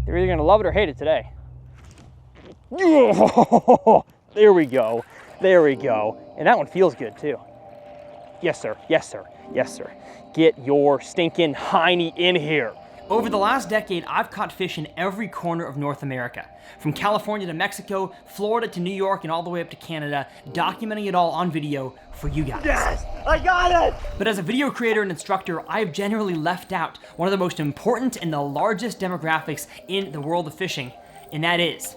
They're either gonna love it or hate it today. There we go. There we go. And that one feels good too. Yes, sir. Yes, sir. Yes, sir. Get your stinking hiney in here. Over the last decade, I've caught fish in every corner of North America. From California to Mexico, Florida to New York, and all the way up to Canada, documenting it all on video for you guys. Yes, I got it! But as a video creator and instructor, I've generally left out one of the most important and the largest demographics in the world of fishing, and that is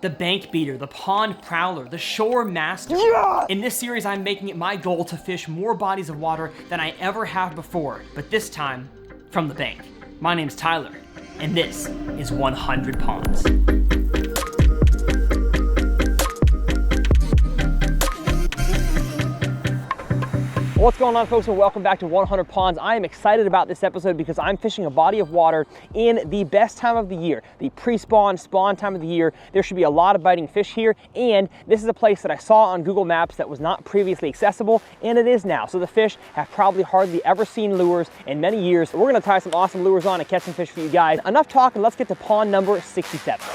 the bank beater, the pond prowler, the shore master. Yeah! In this series, I'm making it my goal to fish more bodies of water than I ever have before, but this time, from the bank. My name's Tyler, and this is 100 Ponds. What's going on, folks, and welcome back to 100 Ponds. I am excited about this episode because I'm fishing a body of water in the best time of the year, the pre-spawn, spawn time of the year. There should be a lot of biting fish here, and this is a place that I saw on Google Maps that was not previously accessible, and it is now. So the fish have probably hardly ever seen lures in many years. We're gonna tie some awesome lures on and catch some fish for you guys. Enough talking, let's get to pond number 67.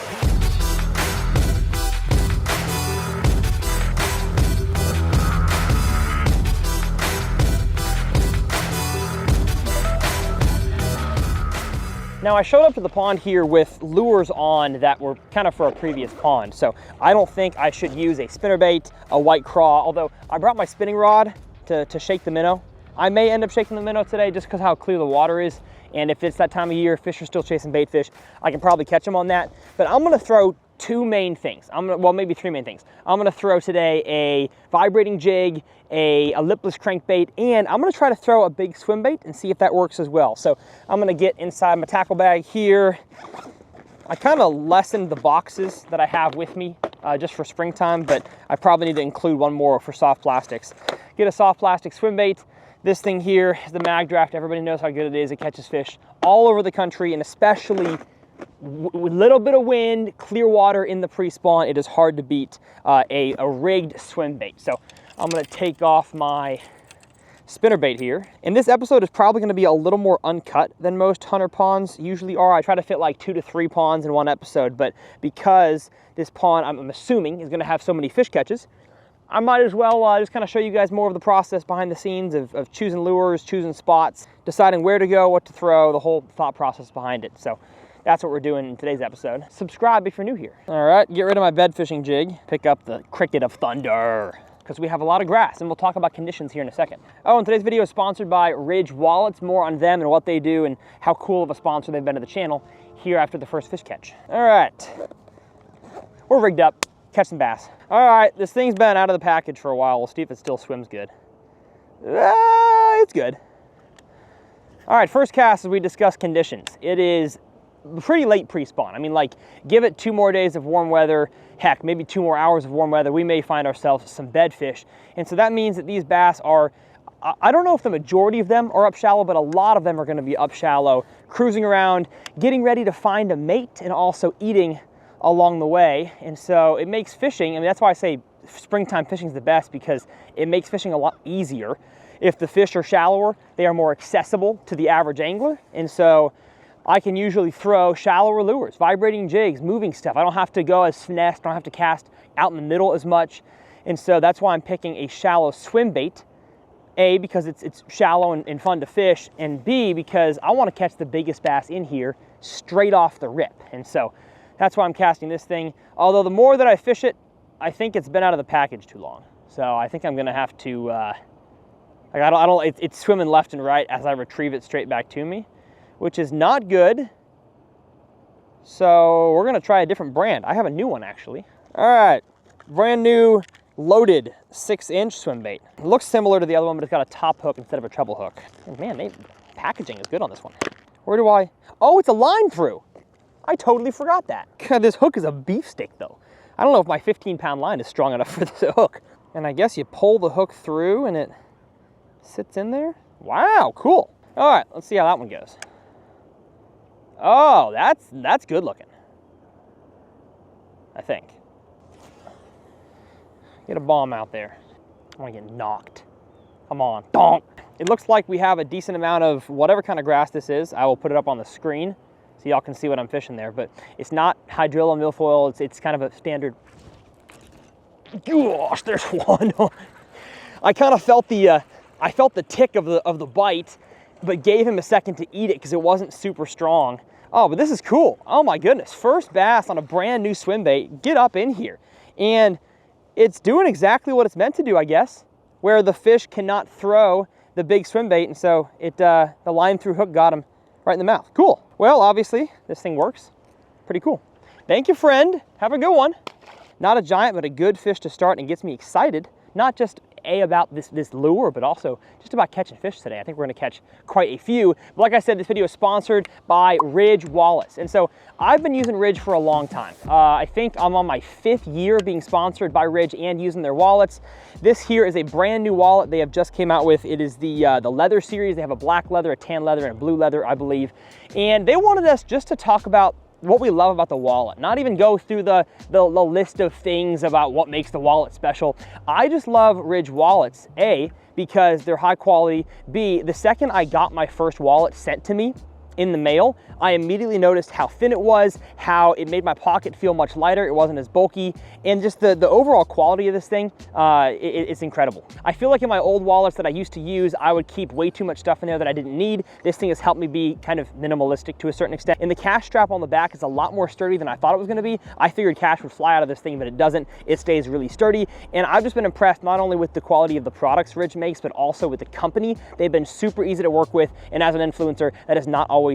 Now, I showed up to the pond here with lures on that were kind of for a previous pond, so I don't think I should use a spinnerbait, a white craw, although I brought my spinning rod to shake the minnow. I may end up shaking the minnow today just because how clear the water is, and if it's that time of year, fish are still chasing bait fish, I can probably catch them on that. But I'm gonna throw two main things. Well, maybe three main things. I'm gonna throw today a vibrating jig, a lipless crankbait, and I'm gonna try to throw a big swim bait and see if that works as well. So I'm gonna get inside my tackle bag here. I kind of lessened the boxes that I have with me just for springtime, but I probably need to include one more for soft plastics. Get a soft plastic swim bait. This thing here is the Mag Draft. Everybody knows how good it is. It catches fish all over the country, and especially with a little bit of wind, clear water in the pre-spawn, it is hard to beat a rigged swim bait. So I'm gonna take off my spinnerbait here. And this episode is probably gonna be a little more uncut than most hunter ponds usually are. I try to fit like 2 to 3 ponds in one episode, but because this pond, I'm assuming, is gonna have so many fish catches, I might as well just kind of show you guys more of the process behind the scenes of choosing lures, choosing spots, deciding where to go, what to throw, the whole thought process behind it. So that's what we're doing in today's episode. Subscribe if you're new here. All right, get rid of my bed fishing jig. Pick up the Cricket of Thunder, because we have a lot of grass, and we'll talk about conditions here in a second. Oh, and today's video is sponsored by Ridge Wallets. More on them and what they do and how cool of a sponsor they've been to the channel here after the first fish catch. All right, we're rigged up, catch some bass. All right, this thing's been out of the package for a while. We'll see if it still swims good. It's good. All right, first cast as we discuss conditions. It is pretty late pre-spawn. I mean, like, give it 2 more days of warm weather, heck, maybe 2 more hours of warm weather, we may find ourselves some bedfish. And so that means that these bass are, I don't know if the majority of them are up shallow, but a lot of them are gonna be up shallow, cruising around, getting ready to find a mate, and also eating along the way. And so it makes fishing, I mean, that's why I say springtime fishing is the best, because it makes fishing a lot easier. If the fish are shallower, they are more accessible to the average angler. And so I can usually throw shallower lures, vibrating jigs, moving stuff. I don't have to go as finesse, don't have to cast out in the middle as much. And so that's why I'm picking a shallow swim bait. A, because it's shallow and fun to fish, and B, because I want to catch the biggest bass in here straight off the rip. And so that's why I'm casting this thing. Although the more that I fish it, I think it's been out of the package too long. So I think I'm gonna have to, it's swimming left and right as I retrieve it straight back to me, which is not good. So we're gonna try a different brand. I have a new one actually. All right, brand new loaded 6-inch swim bait. It looks similar to the other one, but it's got a top hook instead of a treble hook. And man, packaging is good on this one. Where do I, oh, it's a line through. I totally forgot that. God, this hook is a beef stick though. I don't know if my 15-pound line is strong enough for this hook. And I guess you pull the hook through and it sits in there. Wow, cool. All right, let's see how that one goes. Oh, that's good looking, I think. Get a bomb out there. I want to get knocked. Come on, donk. It looks like we have a decent amount of whatever kind of grass this is. I will put it up on the screen so y'all can see what I'm fishing there. But it's not hydrilla milfoil. It's kind of a standard. Gosh, there's one. I kind of felt the tick of the bite, but gave him a second to eat it because it wasn't super strong. Oh, but this is cool. Oh my goodness, first bass on a brand new swim bait. Get up in here. And it's doing exactly what it's meant to do, I guess, where the fish cannot throw the big swim bait, and so the line through hook got him right in the mouth. Cool. Well, obviously this thing works. Pretty cool. Thank you, friend. Have a good one. Not a giant, but a good fish to start, and gets me excited. Not just about this lure, but also just about catching fish today. I think we're gonna catch quite a few. But like I said, this video is sponsored by Ridge Wallets. And so I've been using Ridge for a long time. I think I'm on my 5th year being sponsored by Ridge and using their wallets. This here is a brand new wallet they have just came out with. It is the leather series. They have a black leather, a tan leather, and a blue leather, I believe. And they wanted us just to talk about what we love about the wallet, not even go through the list of things about what makes the wallet special. I just love Ridge wallets, A, because they're high quality, B, the second I got my first wallet sent to me in the mail, I immediately noticed how thin it was, how it made my pocket feel much lighter, it wasn't as bulky, and just the overall quality of this thing, it's incredible. I feel like in my old wallets that I used to use, I would keep way too much stuff in there that I didn't need. This thing has helped me be kind of minimalistic to a certain extent. And the cash strap on the back is a lot more sturdy than I thought it was gonna be. I figured cash would fly out of this thing, but it doesn't. It stays really sturdy. And I've just been impressed not only with the quality of the products Ridge makes, but also with the company. They've been super easy to work with, and as an influencer, that is not always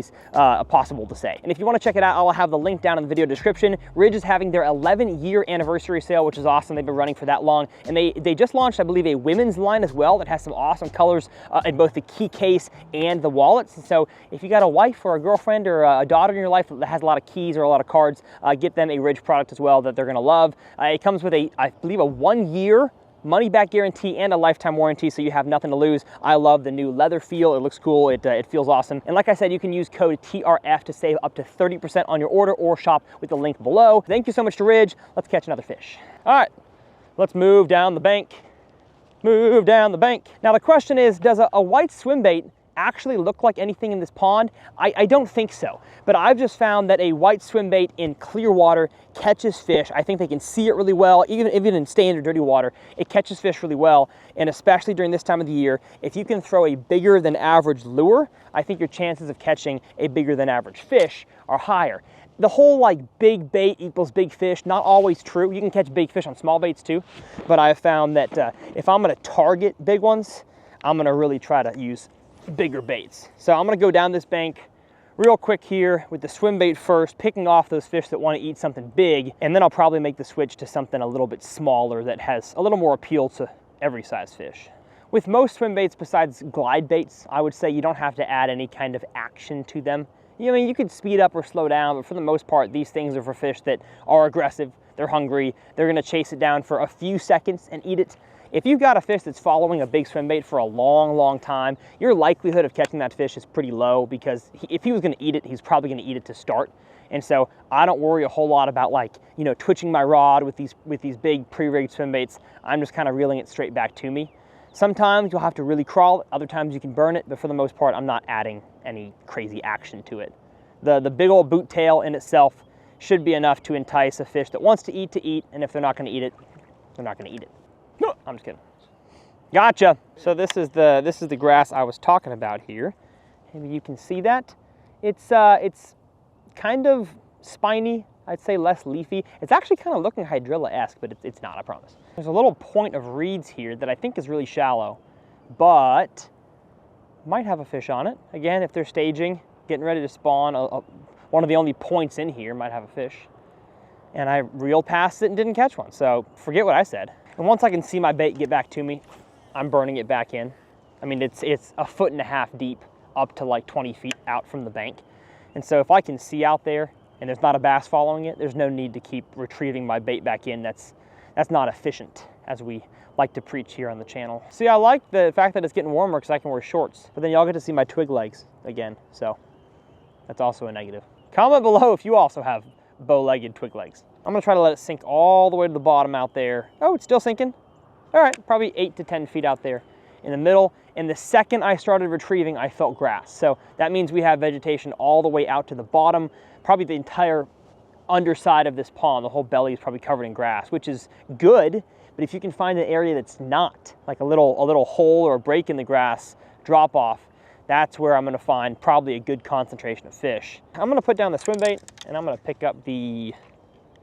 possible to say. And if you want to check it out, I'll have the link down in the video description. Ridge is having their 11-year anniversary sale, which is awesome. They've been running for that long, and they just launched, I believe, a women's line as well that has some awesome colors in both the key case and the wallets. And so if you got a wife or a girlfriend or a daughter in your life that has a lot of keys or a lot of cards, get them a Ridge product as well that they're going to love. It comes with I believe a 1-year money-back guarantee and a lifetime warranty, so you have nothing to lose. I love the new leather feel. It looks cool. It feels awesome. And like I said, you can use code TRF to save up to 30% on your order or shop with the link below. Thank you so much to Ridge. Let's catch another fish. All right, let's move down the bank. Move down the bank. Now the question is, does a white swim bait actually look like anything in this pond? I don't think so, but I've just found that a white swim bait in clear water catches fish. I think they can see it really well. Even in standard dirty water, it catches fish really well. And especially during this time of the year, if you can throw a bigger than average lure, I think your chances of catching a bigger than average fish are higher. The whole like big bait equals big fish, not always true. You can catch big fish on small baits too, but I have found that if I'm gonna target big ones, I'm gonna really try to use bigger baits. So I'm gonna go down this bank real quick here with the swim bait first, picking off those fish that want to eat something big, and then I'll probably make the switch to something a little bit smaller that has a little more appeal to every size fish. With most swim baits besides glide baits, I would say you don't have to add any kind of action to them. I mean, you could speed up or slow down, but for the most part, these things are for fish that are aggressive, they're hungry, they're gonna chase it down for a few seconds and eat it. If you've got a fish that's following a big swim bait for a long, long time, your likelihood of catching that fish is pretty low, because if he was gonna eat it, he's probably gonna eat it to start. And so I don't worry a whole lot about, like, you know, twitching my rod with these big pre-rigged swim baits. I'm just kind of reeling it straight back to me. Sometimes you'll have to really crawl it, other times you can burn it, but for the most part, I'm not adding any crazy action to it. The big old boot tail in itself should be enough to entice a fish that wants to eat, and if they're not gonna eat it, they're not gonna eat it. No, I'm just kidding. Gotcha. So this is the grass I was talking about here. Maybe you can see that. It's kind of spiny. I'd say less leafy. It's actually kind of looking hydrilla-esque, but it's not, I promise. There's a little point of reeds here that I think is really shallow, but might have a fish on it. Again, if they're staging, getting ready to spawn, one of the only points in here might have a fish. And I reeled past it and didn't catch one, so forget what I said. And once I can see my bait get back to me, I'm burning it back in. I mean, it's 1.5 feet deep up to like 20 feet out from the bank. And so if I can see out there and there's not a bass following it, there's no need to keep retrieving my bait back in. That's not efficient, as we like to preach here on the channel. See, I like the fact that it's getting warmer because I can wear shorts, but then y'all get to see my twig legs again, so that's also a negative. Comment below if you also have bow-legged twig legs. I'm gonna try to let it sink all the way to the bottom out there. Oh, it's still sinking. All right, probably 8 to 10 feet out there. in the middle, and the second I started retrieving, I felt grass. So that means we have vegetation all the way out to the bottom, probably the entire underside of this pond. The whole belly is probably covered in grass, which is good, but if you can find an area that's not, like a little hole or a break in the grass, drop off, that's where I'm gonna find probably a good concentration of fish. I'm gonna put down the swim bait and I'm gonna pick up the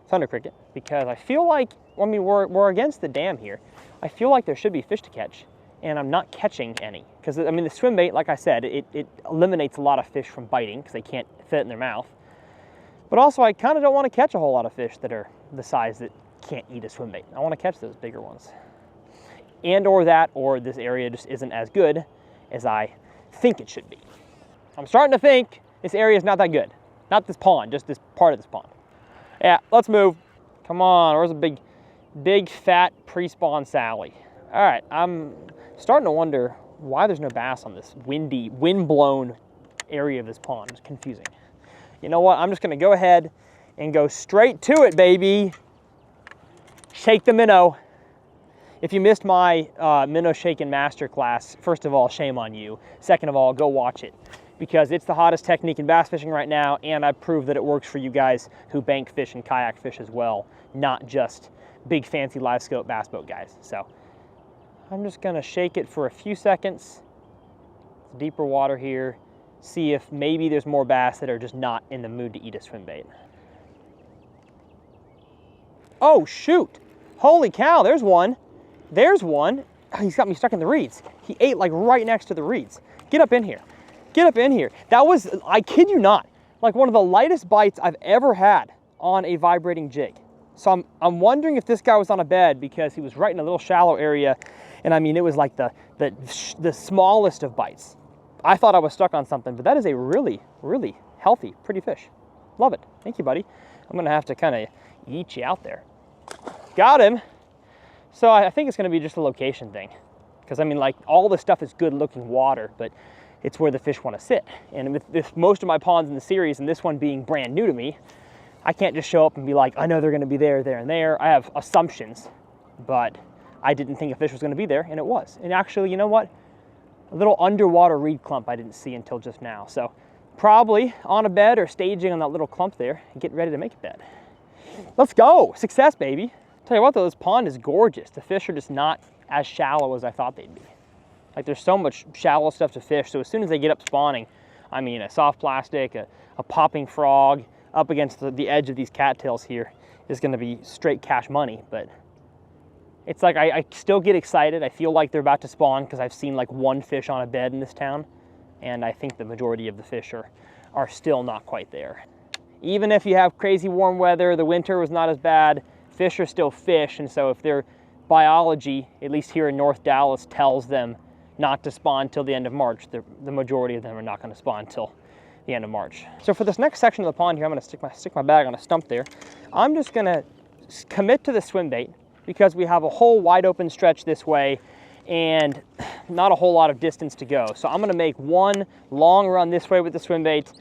thunder cricket because I feel like, I mean, we're against the dam here. I feel like there should be fish to catch and I'm not catching any. Because I mean, the swim bait, like I said, it eliminates a lot of fish from biting because they can't fit in their mouth. But also I kind of don't want to catch a whole lot of fish that are the size that can't eat a swim bait. I want to catch those bigger ones. And or this area just isn't as good as I think it should be. I'm starting to think this area is not that good. Not this pond, just this part of this pond. Yeah, let's move. Come on, where's a big fat pre-spawn Sally? All right, I'm starting to wonder why there's no bass on this wind-blown area of this pond. It's confusing. You know what, I'm just gonna go ahead and go straight to it, baby. Shake the minnow. If you missed my minnow shaking masterclass, first of all, shame on you. Second of all, go watch it because it's the hottest technique in bass fishing right now, and I proved that it works for you guys who bank fish and kayak fish as well, not just big fancy live scope bass boat guys. So I'm just gonna shake it for a few seconds. It's deeper water here. See if maybe there's more bass that are just not in the mood to eat a swim bait. Oh shoot, holy cow, there's one. There's one. He's got me stuck in the reeds. He ate like right next to the reeds. Get up in here. Get up in here. That was, I kid you not, like one of the lightest bites I've ever had on a vibrating jig. So I'm wondering if this guy was on a bed because he was right in a little shallow area. And I mean, it was like the smallest of bites. I thought I was stuck on something, but that is a really, really healthy, pretty fish. Love it. Thank you, buddy. I'm gonna have to kind of eat you out there. Got him. So I think it's gonna be just a location thing. Because I mean, like all this stuff is good looking water, but it's where the fish wanna sit. And with most of my ponds in the series, and this one being brand new to me, I can't just show up and be like, I know they're gonna be there, there, and there. I have assumptions, but I didn't think a fish was gonna be there, and it was. And actually, you know what? A little underwater reed clump I didn't see until just now. So probably on a bed or staging on that little clump there and getting ready to make a bed. Let's go, success, baby. Tell you what though, this pond is gorgeous. The fish are just not as shallow as I thought they'd be. Like there's so much shallow stuff to fish. So as soon as they get up spawning, I mean a soft plastic, a popping frog up against the edge of these cattails here is gonna be straight cash money. But it's like I still get excited. I feel like they're about to spawn because I've seen like one fish on a bed in this town. And I think the majority of the fish are still not quite there. Even if you have crazy warm weather, the winter was not as bad, fish are still fish. And so if their biology, at least here in North Dallas, tells them not to spawn till the end of March, the majority of them are not gonna spawn till the end of March. So for this next section of the pond here, I'm gonna stick my bag on a stump there. I'm just gonna commit to the swim bait because we have a whole wide open stretch this way and not a whole lot of distance to go. So I'm gonna make one long run this way with the swim bait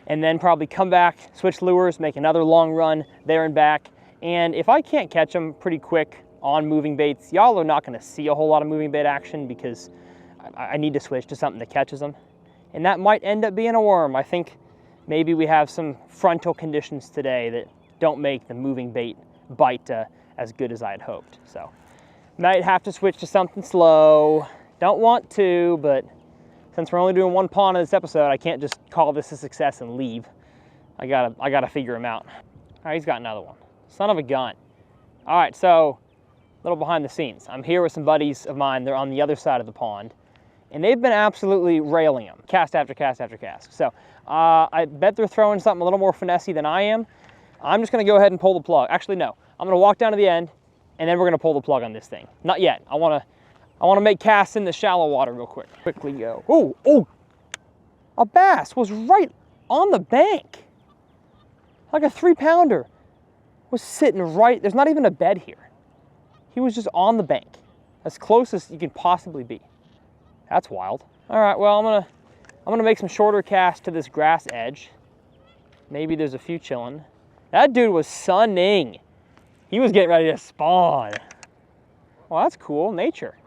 and then probably come back, switch lures, make another long run there and back. And if I can't catch them pretty quick on moving baits, y'all are not gonna see a whole lot of moving bait action because I need to switch to something that catches them. And that might end up being a worm. I think maybe we have some frontal conditions today that don't make the moving bait bite as good as I had hoped. So might have to switch to something slow. Don't want to, but since we're only doing one pond in this episode, I can't just call this a success and leave. I gotta figure him out. All right, he's got another one. Son of a gun. All right, so a little behind the scenes. I'm here with some buddies of mine. They're on the other side of the pond, and they've been absolutely railing them, cast after cast after cast. So I bet they're throwing something a little more finessey than I am. I'm just gonna go ahead and pull the plug. Actually, no, I'm gonna walk down to the end, and then we're gonna pull the plug on this thing. Not yet. I wanna make casts in the shallow water real quick. Quickly go. Oh, a bass was right on the bank. Like a 3-pounder was sitting right, there's not even a bed here. He was just on the bank, as close as you can possibly be. That's wild. All right, well, I'm gonna make some shorter casts to this grass edge. Maybe there's a few chilling. That dude was sunning. He was getting ready to spawn. Well, that's cool, nature.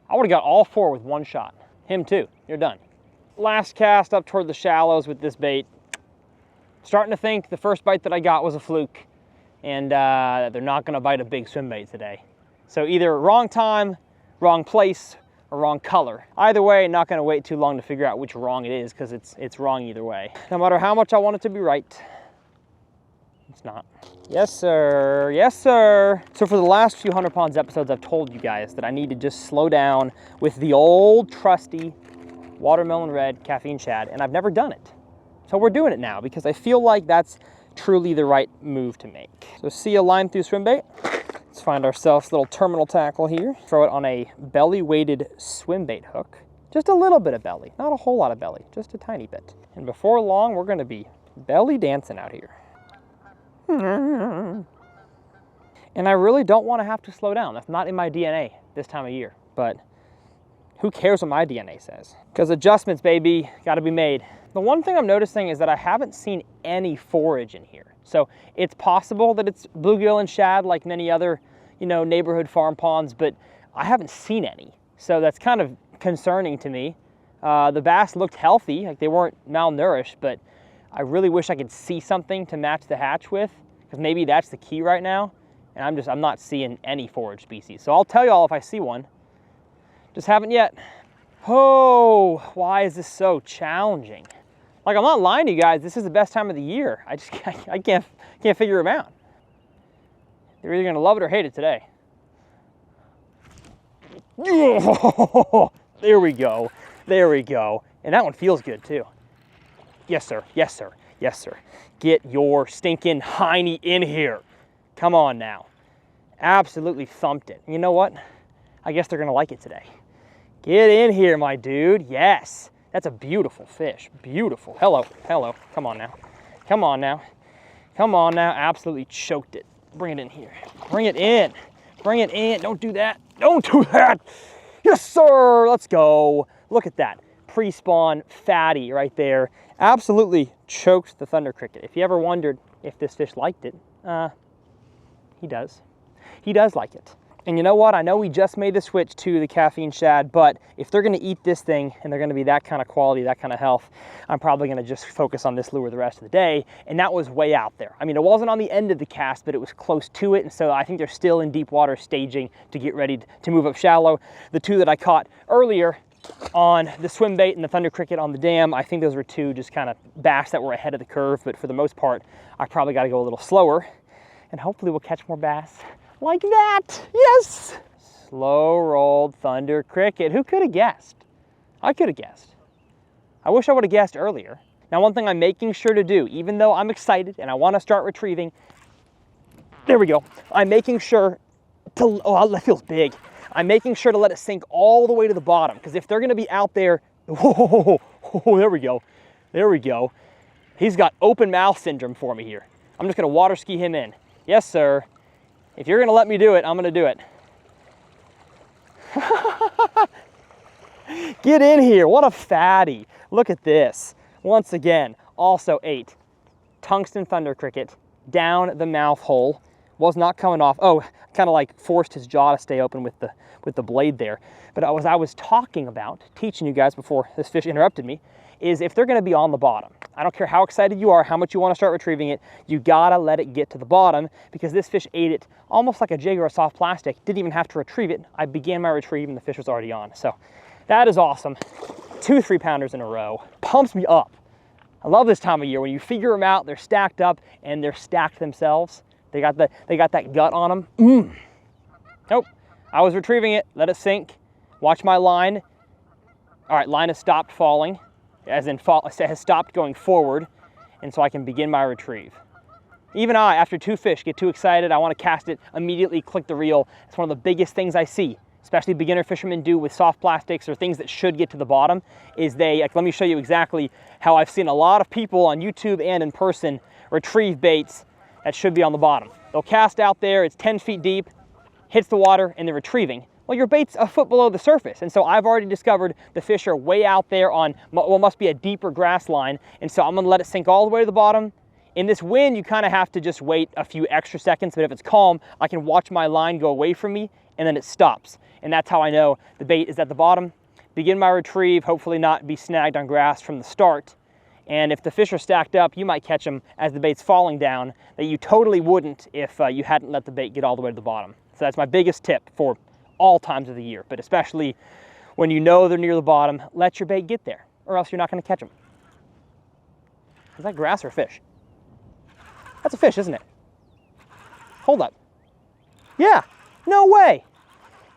I would have got all 4 with 1 shot. Him too, you're done. Last cast up toward the shallows with this bait. Starting to think the first bite that I got was a fluke, and they're not gonna bite a big swim bait today. So either wrong time, wrong place, or wrong color. Either way, not gonna wait too long to figure out which wrong it is, because it's wrong either way. No matter how much I want it to be right, it's not. Yes, sir. Yes, sir. So for the last few 100 Ponds episodes, I've told you guys that I need to just slow down with the old trusty watermelon red caffeine shad, and I've never done it. So we're doing it now because I feel like that's truly the right move to make. So see a line through swim bait. Let's find ourselves a little terminal tackle here. Throw it on a belly weighted swim bait hook. Just a little bit of belly, not a whole lot of belly, just a tiny bit. And before long, we're gonna be belly dancing out here. And I really don't want to have to slow down. That's not in my DNA this time of year, but who cares what my DNA says? Because adjustments, baby, got to be made. The one thing I'm noticing is that I haven't seen any forage in here. So it's possible that it's bluegill and shad like many other, neighborhood farm ponds, but I haven't seen any. So that's kind of concerning to me. The bass looked healthy, like they weren't malnourished, but I really wish I could see something to match the hatch with, because maybe that's the key right now. And I'm not seeing any forage species. So I'll tell y'all if I see one. Just haven't yet. Oh, why is this so challenging? Like, I'm not lying to you guys, this is the best time of the year. I can't figure them out. They're either gonna love it or hate it today. There we go, there we go. And that one feels good too. Yes, sir, yes, sir, yes, sir. Get your stinking hiney in here. Come on now. Absolutely thumped it. You know what? I guess they're gonna like it today. Get in here, my dude. Yes. That's a beautiful fish. Beautiful. Hello, hello. Come on now. Come on now. Come on now. Absolutely choked it. Bring it in here. Bring it in. Bring it in. Don't do that. Don't do that. Yes, sir. Let's go. Look at that. Pre-spawn fatty right there. Absolutely choked the thunder cricket. If you ever wondered if this fish liked it, he does. He does like it. And you know what? I know we just made the switch to the caffeine shad, but if they're gonna eat this thing and they're gonna be that kind of quality, that kind of health, I'm probably gonna just focus on this lure the rest of the day. And that was way out there. I mean, it wasn't on the end of the cast, but it was close to it. And so I think they're still in deep water staging to get ready to move up shallow. The 2 that I caught earlier on the swim bait and the thunder cricket on the dam, I think those were 2 just kind of bass that were ahead of the curve. But for the most part, I probably got to go a little slower, and hopefully we'll catch more bass like that. Yes. Slow rolled thunder cricket. Who could have guessed? I could have guessed. I wish I would have guessed earlier. Now, one thing I'm making sure to do, even though I'm excited and I want to start retrieving, there we go. I'm making sure to, oh, that feels big. I'm making sure to let it sink all the way to the bottom, because if they're going to be out there, whoa, there we go. There we go. He's got open mouth syndrome for me here. I'm just going to water ski him in. Yes, sir. If you're gonna let me do it, I'm gonna do it. Get in here, what a fatty. Look at this. Once again, also 8. Tungsten thunder cricket down the mouth hole. Was not coming off. Oh, kind of like forced his jaw to stay open with the blade there. But I was talking about, teaching you guys before this fish interrupted me, is if they're gonna be on the bottom, I don't care how excited you are, how much you wanna start retrieving it, you gotta let it get to the bottom, because this fish ate it almost like a jig or a soft plastic, didn't even have to retrieve it. I began my retrieve and the fish was already on. So that is awesome. 2 3-pounders in a row. Pumps me up. I love this time of year when you figure them out, they're stacked up and they're stacked themselves. They got that gut on them. Nope, I was retrieving it, let it sink. Watch my line. All right, line has stopped falling. As in has stopped going forward, and so I can begin my retrieve. Even I, after 2 fish, get too excited. I want to cast it, immediately click the reel. It's one of the biggest things I see, especially beginner fishermen do with soft plastics or things that should get to the bottom, is let me show you exactly how I've seen a lot of people on YouTube and in person retrieve baits that should be on the bottom. They'll cast out there, it's 10 feet deep, hits the water, and they're retrieving. Well, your bait's a foot below the surface. And so I've already discovered the fish are way out there on what must be a deeper grass line. And so I'm gonna let it sink all the way to the bottom. In this wind, you kind of have to just wait a few extra seconds, but if it's calm, I can watch my line go away from me and then it stops. And that's how I know the bait is at the bottom. Begin my retrieve, hopefully not be snagged on grass from the start. And if the fish are stacked up, you might catch them as the bait's falling down that you totally wouldn't if you hadn't let the bait get all the way to the bottom. So that's my biggest tip for all times of the year, but especially when you know they're near the bottom, let your bait get there, or else you're not going to catch them. Is that grass or fish? That's a fish, isn't it? Hold up. Yeah, no way.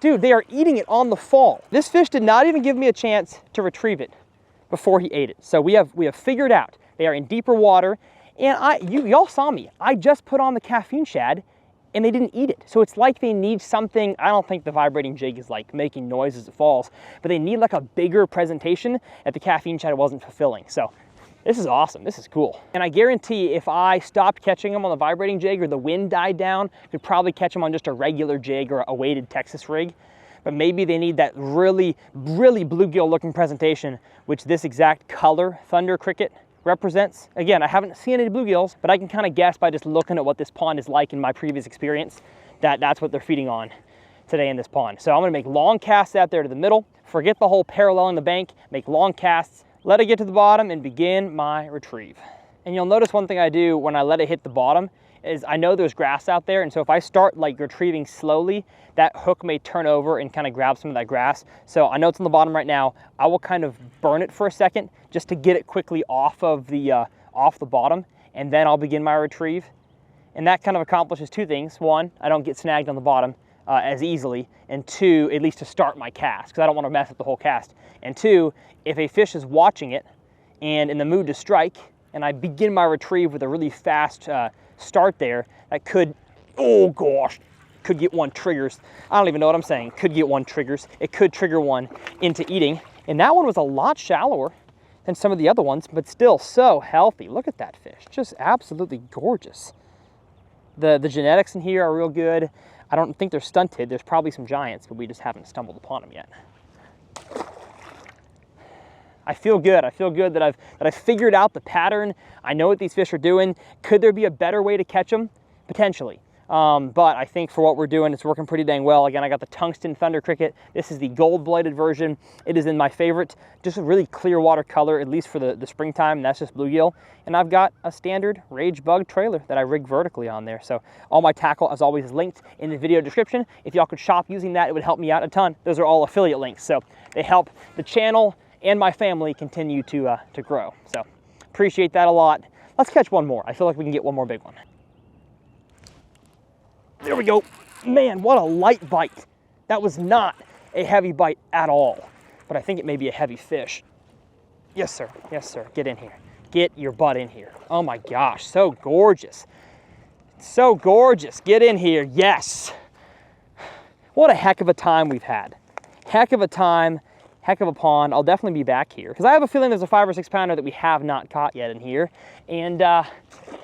Dude, they are eating it on the fall. This fish did not even give me a chance to retrieve it before he ate it. So we have figured out they are in deeper water, and y'all saw me. I just put on the caffeine shad and they didn't eat it. So it's like they need something. I don't think the vibrating jig is like making noise as it falls, but they need like a bigger presentation that the caffeine shad wasn't fulfilling. So this is awesome, this is cool. And I guarantee if I stopped catching them on the vibrating jig or the wind died down, I could probably catch them on just a regular jig or a weighted Texas rig. But maybe they need that really, really bluegill looking presentation, which this exact color thunder cricket represents. Again, I haven't seen any bluegills, but I can kind of guess by just looking at what this pond is like in my previous experience that that's what they're feeding on today in this pond. So I'm gonna make long casts out there to the middle, forget the whole paralleling the bank, make long casts, let it get to the bottom and begin my retrieve. And you'll notice one thing I do when I let it hit the bottom is I know there's grass out there, and so if I start like retrieving slowly, that hook may turn over and kind of grab some of that grass. So I know it's on the bottom right now. I will kind of burn it for a second just to get it quickly off of the bottom, and then I'll begin my retrieve. And that kind of accomplishes two things. One, I don't get snagged on the bottom as easily, and two, at least to start my cast, because I don't want to mess up the whole cast. And two, if a fish is watching it and in the mood to strike, and I begin my retrieve with a really fast start there, that could, oh gosh, could get one triggers. I don't even know what I'm saying. Could get one triggers. It could trigger one into eating. And that one was a lot shallower than some of the other ones, but still so healthy. Look at that fish, just absolutely gorgeous. The genetics in here are real good. I don't think they're stunted. There's probably some giants, but we just haven't stumbled upon them yet. I feel good. I feel good that I've figured out the pattern. I know what these fish are doing. Could there be a better way to catch them? Potentially. But I think for what we're doing, it's working pretty dang well. Again, I got the tungsten thunder cricket. This is the gold-bladed version. It is in my favorite, just a really clear water color, at least for the springtime, and that's just bluegill. And I've got a standard rage bug trailer that I rig vertically on there. So all my tackle, as always, is linked in the video description. If y'all could shop using that, it would help me out a ton. Those are all affiliate links, so they help the channel and my family continue to grow. So appreciate that a lot. Let's catch one more. I feel like we can get one more big one. There we go. Man, what a light bite. That was not a heavy bite at all, but I think it may be a heavy fish. Yes, sir. Yes, sir. Get in here. Get your butt in here. Oh my gosh, so gorgeous. So gorgeous. Get in here. Yes. What a heck of a time we've had. Heck of a time. Heck of a pond. I'll definitely be back here because I have a feeling there's a 5 or 6 pounder that we have not caught yet in here, and I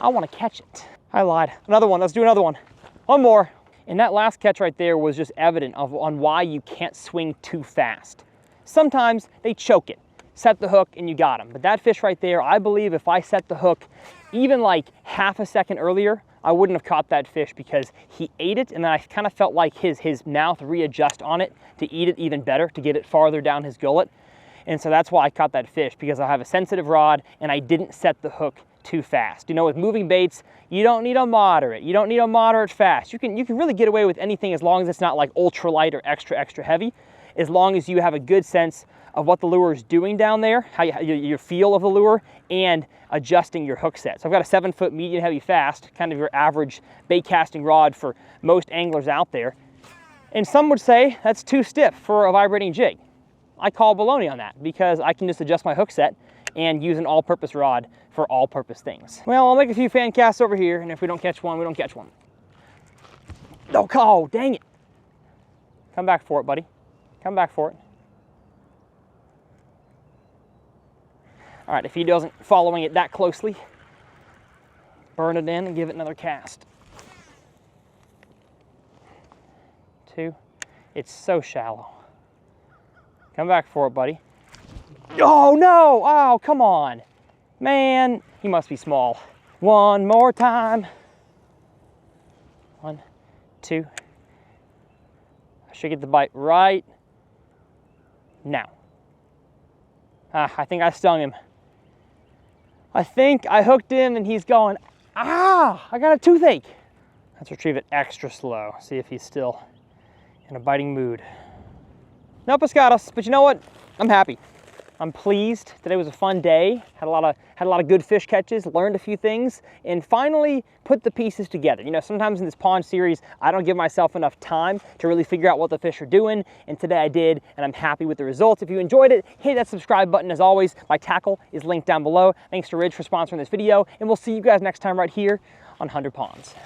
want to catch it. I lied. Another one. Let's do another one. One more. And that last catch right there was just evident on why you can't swing too fast. Sometimes they choke it. Set the hook and you got them. But that fish right there, I believe if I set the hook even like half a second earlier, I wouldn't have caught that fish because he ate it, and then I kind of felt like his mouth readjust on it to eat it even better, to get it farther down his gullet. And so that's why I caught that fish, because I have a sensitive rod and I didn't set the hook too fast. You know, with moving baits, you don't need a moderate. You don't need a moderate fast. You can really get away with anything as long as it's not like ultra light or extra heavy, as long as you have a good sense of what the lure is doing down there, your feel of the lure, and adjusting your hook set. So I've got a 7-foot medium heavy fast, kind of your average bait casting rod for most anglers out there. And some would say that's too stiff for a vibrating jig. I call baloney on that because I can just adjust my hook set and use an all-purpose rod for all-purpose things. Well, I'll make a few fan casts over here, and if we don't catch one, we don't catch one. Oh, dang it. Come back for it, buddy. Come back for it. All right, if he doesn't following it that closely, burn it in and give it another cast. 2. It's so shallow. Come back for it, buddy. Oh no! Oh, come on. Man, he must be small. One more time. 1, 2. should get the bite right now. I think I stung him. I think I hooked him and he's going, ah, I got a toothache. Let's retrieve it extra slow, see if he's still in a biting mood. No pescados, but you know what? I'm happy. I'm pleased. Today was a fun day. Had a lot of good fish catches, learned a few things, and finally put the pieces together. You know, sometimes in this pond series, I don't give myself enough time to really figure out what the fish are doing, and today I did, and I'm happy with the results. If you enjoyed it, hit that subscribe button as always. My tackle is linked down below. Thanks to Ridge for sponsoring this video, and we'll see you guys next time right here on 100 Ponds.